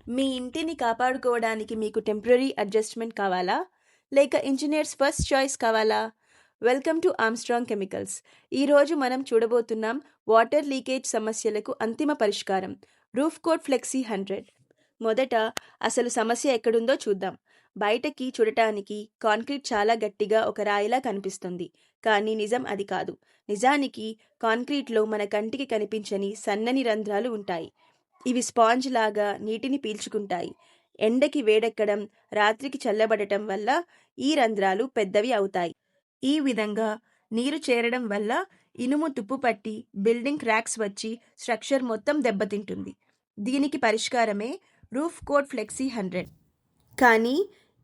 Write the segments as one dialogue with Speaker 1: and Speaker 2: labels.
Speaker 1: మీ ఇంటిని కాపాడుకోవడానికి మీకు టెంపరరీ అడ్జస్ట్మెంట్ కావాలా? లేక ఇంజనీర్స్ ఫస్ట్ చాయిస్ కావాలా? Welcome to Armstrong chemicals. ఈరోజు మనం చూడబోతున్నాం వాటర్ లీకేజ్ సమస్యలకు అంతిమ పరిష్కారం, రూఫ్ కోట్ ఫ్లెక్సీ 100. మొదట అసలు సమస్య ఎక్కడుందో చూద్దాం. బయటకి చూడటానికి కాంక్రీట్ చాలా గట్టిగా ఒక రాయిలా కనిపిస్తుంది, కానీ నిజం అది కాదు. నిజానికి కాంక్రీట్లో మన కంటికి కనిపించని సన్నని రంధ్రాలు ఉంటాయి. ఇవి స్పాంజ్ లాగా నీటిని పీల్చుకుంటాయి. ఎండకి వేడెక్కడం, రాత్రికి చల్లబడటం వల్ల ఈ రంధ్రాలు పెద్దవి అవుతాయి. ఈ విధంగా నీరు చేరడం వల్ల ఇనుము తుప్పు పట్టి బిల్డింగ్ క్రాక్స్ వచ్చి స్ట్రక్చర్ మొత్తం దెబ్బతింటుంది. దీనికి పరిష్కారమే రూఫ్ కోట్ ఫ్లెక్సీ 100. కానీ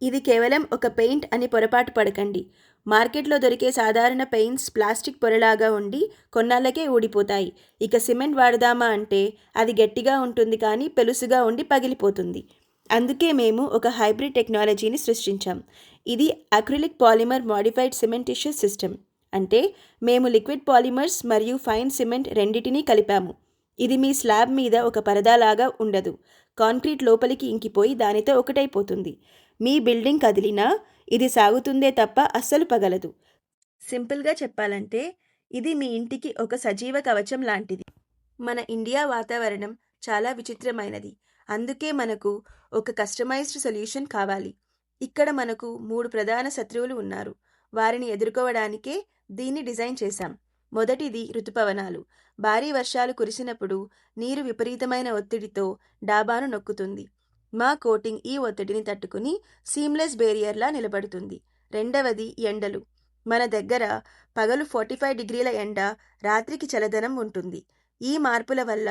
Speaker 1: ఇది కేవలం ఒక పెయింట్ అని పొరపాటు పడకండి. మార్కెట్లో దొరికే సాధారణ పెయింట్స్ ప్లాస్టిక్ పొరలాగా ఉండి కొన్నాళ్ళకే ఊడిపోతాయి. ఇక సిమెంట్ వాడదామా అంటే అది గట్టిగా ఉంటుంది కానీ పెలుసుగా ఉండి పగిలిపోతుంది. అందుకే మేము ఒక హైబ్రిడ్ టెక్నాలజీని సృష్టించాం. ఇది acrylic polymer modified cementitious system. అంటే మేము లిక్విడ్ పాలిమర్స్ మరియు ఫైన్ సిమెంట్ రెండిటినీ కలిపాము. ఇది మీ స్లాబ్ మీద ఒక పరదాలాగా ఉండదు. కాంక్రీట్ లోపలికి ఇంకిపోయి దానితో ఒకటైపోతుంది. మీ బిల్డింగ్ కదిలినా ఇది సాగుతుందే తప్ప అస్సలు పగలదు. సింపుల్గా చెప్పాలంటే ఇది మీ ఇంటికి ఒక సజీవ కవచం లాంటిది. మన ఇండియా వాతావరణం చాలా విచిత్రమైనది. అందుకే మనకు ఒక కస్టమైజ్డ్ సొల్యూషన్ కావాలి. ఇక్కడ మనకు 3 ప్రధాన శత్రువులు ఉన్నారు. వారిని ఎదుర్కోవడానికే దీన్ని డిజైన్ చేశాం. మొదటిది ఋతుపవనాలు. భారీ వర్షాలు కురిసినప్పుడు నీరు విపరీతమైన ఒత్తిడితో డాబాను నొక్కుతుంది. మా కోటింగ్ ఈ ఒత్తిడిని తట్టుకుని సీమ్లెస్ బేరియర్లా నిలబడుతుంది. రెండవది ఎండలు. మన దగ్గర పగలు 45 డిగ్రీల ఎండ, రాత్రికి చల్లదనం ఉంటుంది. ఈ మార్పుల వల్ల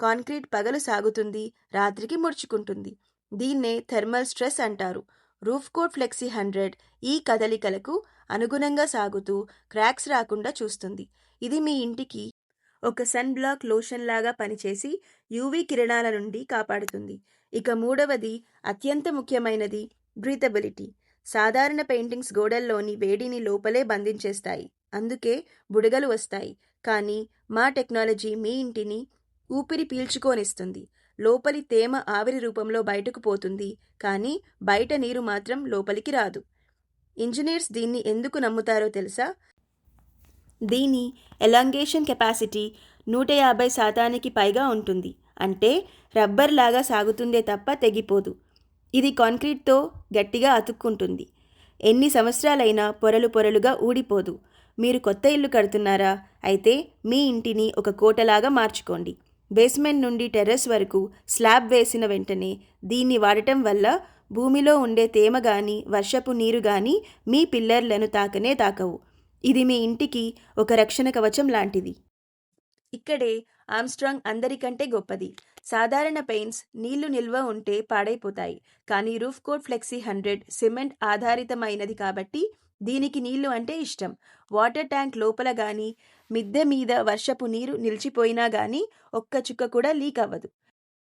Speaker 1: కాంక్రీట్ పగలు సాగుతుంది, రాత్రికి ముడుచుకుంటుంది. దీన్నే థర్మల్ స్ట్రెస్ అంటారు. రూఫ్ కోట్ ఫ్లెక్సీ 100 ఈ కదలికలకు అనుగుణంగా సాగుతూ క్రాక్స్ రాకుండా చూస్తుంది. ఇది మీ ఇంటికి ఒక సన్ బ్లాక్ లోషన్ లాగా పనిచేసి యూవీ కిరణాల నుండి కాపాడుతుంది. ఇక మూడవది అత్యంత ముఖ్యమైనది, బ్రీతబిలిటీ. సాధారణ పెయింటింగ్స్ గోడల్లోని వేడిని లోపలే బంధించేస్తాయి, అందుకే బుడగలు వస్తాయి. కానీ మా టెక్నాలజీ మీ ఇంటిని ఊపిరి పీల్చుకోనిస్తుంది. లోపలి తేమ ఆవిరి రూపంలో బయటకు పోతుంది, కానీ బయట నీరు మాత్రం లోపలికి రాదు. ఇంజనీర్స్ దీన్ని ఎందుకు నమ్ముతారో తెలుసా? దీని ఎలాంగేషన్ కెపాసిటీ 150% పైగా ఉంటుంది. అంటే రబ్బర్ లాగా సాగుతుందే తప్ప తెగిపోదు. ఇది కాంక్రీట్తో గట్టిగా అతుక్కుంటుంది. ఎన్ని సంవత్సరాలైనా పొరలు పొరలుగా ఊడిపోదు. మీరు కొత్త ఇల్లు కడుతున్నారా? అయితే మీ ఇంటిని ఒక కోటలాగా మార్చుకోండి. బేస్మెంట్ నుండి టెర్రస్ వరకు స్లాబ్ వేసిన వెంటనే దీన్ని వాడటం వల్ల భూమిలో ఉండే తేమ గాని, వర్షపు నీరు గాని మీ పిల్లర్లను తాకనే తాకవు. ఇది మీ ఇంటికి ఒక రక్షణ కవచం లాంటిది. ఇక్కడే ఆర్మ్స్ట్రాంగ్ అందరికంటే గొప్పది. సాధారణ పెయింట్స్ నీళ్లు నిల్వ ఉంటే పాడైపోతాయి. కానీ రూఫ్ కోట్ ఫ్లెక్సీ 100 సిమెంట్ ఆధారితమైనది కాబట్టి దీనికి నీళ్లు అంటే ఇష్టం. వాటర్ ట్యాంక్ లోపల గానీ, మిద్దె మీద వర్షపు నీరు నిలిచిపోయినా గానీ ఒక్క చుక్క కూడా లీక్ అవ్వదు.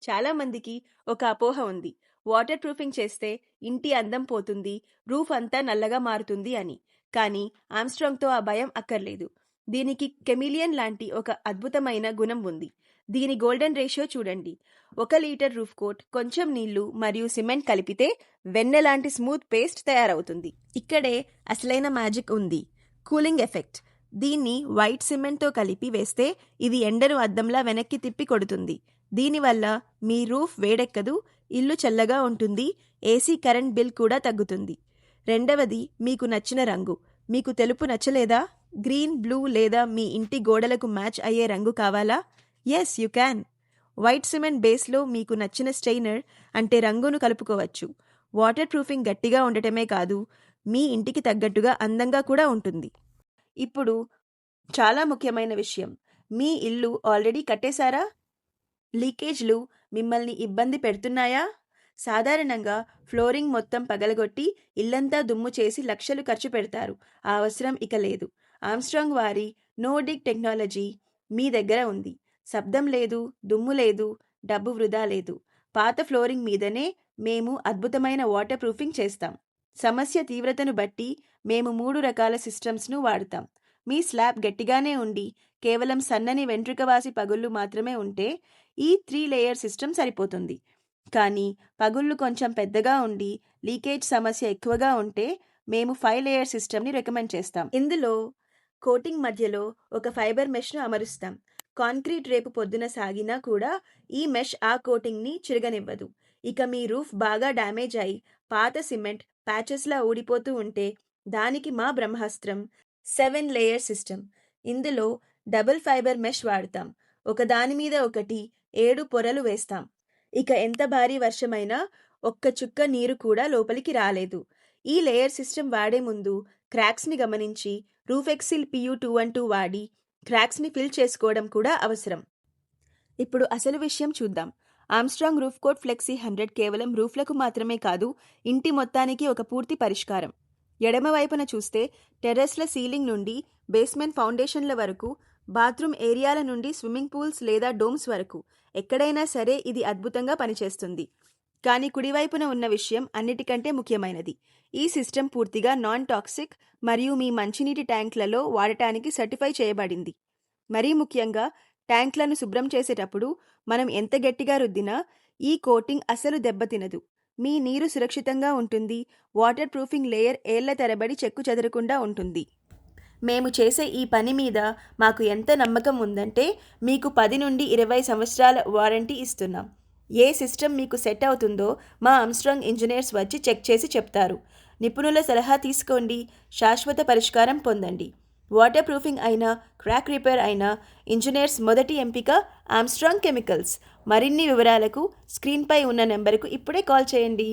Speaker 1: చాలామందికి ఒక అపోహ ఉంది, వాటర్ ప్రూఫింగ్ చేస్తే ఇంటి అందం పోతుంది, రూఫ్ అంతా నల్లగా మారుతుంది అని. కానీ ఆర్మ్స్ట్రాంగ్తో ఆ భయం అక్కర్లేదు. దీనికి కెమిలియన్ లాంటి ఒక అద్భుతమైన గుణం ఉంది. దీని గోల్డెన్ రేషియో చూడండి. 1 లీటర్ రూఫ్ కోట్, కొంచెం నీళ్లు మరియు సిమెంట్ కలిపితే వెన్నె లాంటి స్మూత్ పేస్ట్ తయారవుతుంది. ఇక్కడే అసలైన మ్యాజిక్ ఉంది, కూలింగ్ ఎఫెక్ట్. దీన్ని వైట్ సిమెంట్తో కలిపి వేస్తే ఇది ఎండను అద్దంలా వెనక్కి తిప్పి కొడుతుంది. దీనివల్ల మీ రూఫ్ వేడెక్కదు, ఇల్లు చల్లగా ఉంటుంది, ఏసీ కరెంట్ బిల్ కూడా తగ్గుతుంది. రెండవది, మీకు నచ్చిన రంగు. మీకు తెలుపు నచ్చలేదా? గ్రీన్, బ్లూ లేదా మీ ఇంటి గోడలకు మ్యాచ్ అయ్యే రంగు కావాలా? Yes, you can. White cement బేస్లో మీకు నచ్చిన స్టెయినర్ అంటే రంగును కలుపుకోవచ్చు. వాటర్ ప్రూఫింగ్ గట్టిగా ఉండటమే కాదు, మీ ఇంటికి తగ్గట్టుగా అందంగా కూడా ఉంటుంది. ఇప్పుడు చాలా ముఖ్యమైన విషయం, మీ ఇల్లు ఆల్రెడీ కట్టేశారా? లీకేజ్లు మిమ్మల్ని ఇబ్బంది పెడుతున్నాయా? సాధారణంగా ఫ్లోరింగ్ మొత్తం పగలగొట్టి ఇల్లంతా దుమ్ము చేసి లక్షలు ఖర్చు పెడతారు. ఆ అవసరం ఇక లేదు. ఆర్మ్స్ట్రాంగ్ వారి నో డిగ్ టెక్నాలజీ మీ దగ్గర ఉంది. శబ్దం లేదు, దుమ్ము లేదు, డబ్బు వృధా లేదు. పాత ఫ్లోరింగ్ మీదనే మేము అద్భుతమైన వాటర్ ప్రూఫింగ్ చేస్తాం. సమస్య తీవ్రతను బట్టి మేము 3 రకాల సిస్టమ్స్ను వాడుతాం. మీ స్లాబ్ గట్టిగానే ఉండి కేవలం సన్నని వెంట్రుకవాసి పగుళ్ళు మాత్రమే ఉంటే ఈ 3 లేయర్ సిస్టమ్ సరిపోతుంది. కానీ పగుళ్ళు కొంచెం పెద్దగా ఉండి లీకేజ్ సమస్య ఎక్కువగా ఉంటే మేము 5 లేయర్ సిస్టమ్ని రికమెండ్ చేస్తాం. ఇందులో కోటింగ్ మధ్యలో ఒక ఫైబర్ మెష్ను అమరుస్తాం. కాంక్రీట్ రేపు పొద్దున సాగినా కూడా ఈ మెష్ ఆ కోటింగ్ని చిరగనివ్వదు. ఇక మీ రూఫ్ బాగా డ్యామేజ్ అయి పాత సిమెంట్ ప్యాచెస్లా ఊడిపోతూ ఉంటే దానికి మా బ్రహ్మాస్త్రం 7 లేయర్ సిస్టమ్. ఇందులో డబుల్ ఫైబర్ మెష్ వాడతాం. ఒకదాని మీద ఒకటి 7 పొరలు వేస్తాం. ఇక ఎంత భారీ వర్షమైనా ఒక్క చుక్క నీరు కూడా లోపలికి రాలేదు. ఈ లేయర్ సిస్టమ్ వాడే ముందు క్రాక్స్ని గమనించి రూఫ్ ఎక్సిల్ PU 212 వాడి క్రాక్స్ని ఫిల్ చేసుకోవడం కూడా అవసరం. ఇప్పుడు అసలు విషయం చూద్దాం. ఆమ్స్ట్రాంగ్ రూఫ్ కోట్ ఫ్లెక్సీ 100 కేవలం రూఫ్లకు మాత్రమే కాదు, ఇంటి మొత్తానికి ఒక పూర్తి పరిష్కారం. ఎడమ వైపున చూస్తే టెర్రస్ల సీలింగ్ నుండి బేస్మెంట్ ఫౌండేషన్ల వరకు, బాత్రూమ్ ఏరియాల నుండి స్విమ్మింగ్ పూల్స్ లేదా డోమ్స్ వరకు ఎక్కడైనా సరే ఇది అద్భుతంగా పనిచేస్తుంది. కానీ కుడివైపున ఉన్న విషయం అన్నిటికంటే ముఖ్యమైనది. ఈ సిస్టమ్ పూర్తిగా నాన్ టాక్సిక్ మరియు మీ మంచినీటి ట్యాంక్లలో వాడటానికి సర్టిఫై చేయబడింది. మరీ ముఖ్యంగా ట్యాంక్లను శుభ్రం చేసేటప్పుడు మనం ఎంత గట్టిగా రుద్దినా ఈ కోటింగ్ అసలు దెబ్బతినదు. మీ నీరు సురక్షితంగా ఉంటుంది. వాటర్ ప్రూఫింగ్ లేయర్ ఏళ్ల తరబడి చెక్కు చెదరకుండా ఉంటుంది. మేము చేసే ఈ పని మీద మాకు ఎంత నమ్మకం ఉందంటే మీకు 10 నుండి 20 సంవత్సరాల వారంటీ ఇస్తున్నాం. ఏ సిస్టమ్ మీకు సెట్ అవుతుందో మా ఆమ్స్ట్రాంగ్ ఇంజనీర్స్ వచ్చి చెక్ చేసి చెప్తారు. నిపుణుల సలహా తీసుకోండి, శాశ్వత పరిష్కారం పొందండి. వాటర్ ప్రూఫింగ్ అయినా క్రాక్ రిపేర్ అయినా ఇంజనీర్స్ మొదటి ఎంపిక ఆమ్స్ట్రాంగ్ కెమికల్స్. మరిన్ని వివరాలకు స్క్రీన్పై ఉన్న నెంబర్కు ఇప్పుడే కాల్ చేయండి.